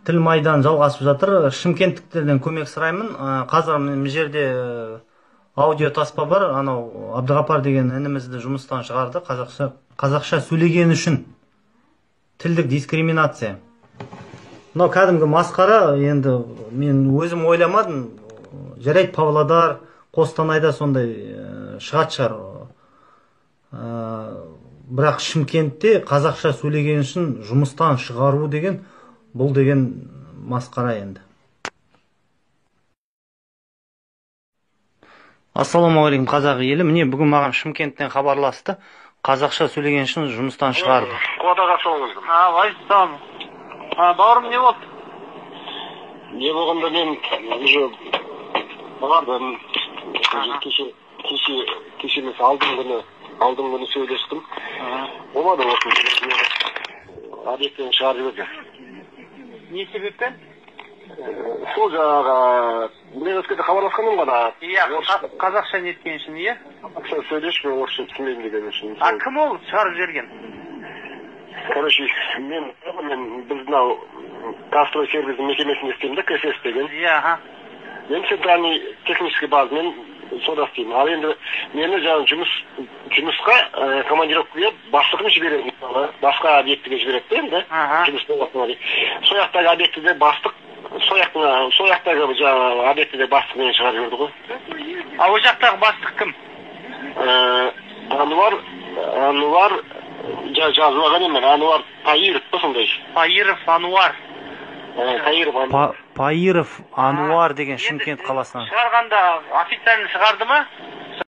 Тілмайдан жалғасып жатыр. Шымкенттіктерден көмек сұраймын. Қазір мына жерде аудио таспа бар. Анау Абдығапар деген інімізді жұмыстан шығарды. Қазақша сөйлеген үшін. Тілдік дискриминация. Мынау кәдімгі масқара. Енді мен өзім ойламадым. Жарайды, Павлодар, Қостанайда сондай шығат шығар. Бірақ Шымкентте қазақша сөйлеген үшін жұмыстан шығару деген, бұл деген масқара енді. Ассалаумағалейкум қазақ елі. Міне бүгін маған Шымкенттен хабарласты. Қазақша сөйлеген үшін жұмыстан шығарды. Қуатаға ассалаумағалейкум. Вайсам. Бауырым, не болды? Не болғанда мен уже бардым. Кеше емес, алдың күні сөйлестім. Олады осы объекттен шығарып жіберді. Не себептен? Сол жаңағы мен өткенде хабарласқаным ғана. Иә, қазақша неткен үшін, иә? Сөйлешіп, мен орысша түсінбеймін деген үшін. Кім ол шығарып жіберген? Короче, біз мынау Казстрой сервиздің мекемесінде істеймін да, КСС деген. Иә, Мен центральный технический базамен сода істеймін. Ал енді мені жаңағы жұмысқа командировкаға бастығым жібереді. Басқа объектіге жібереді енді. Жұмыс болғасына дейді. Сол жақтағы объектіде бастық, сол жақтағы жаңағы объектіде бастық мені шығарып жіберді ғой. А ол жақтағы бастық кім? Ануар жазылған емен, Ануар Таиров сондай. Таиров Ануар. Паиров Ануар деген Шымкент қаласынан. Шығарғанда официально шығарды ма?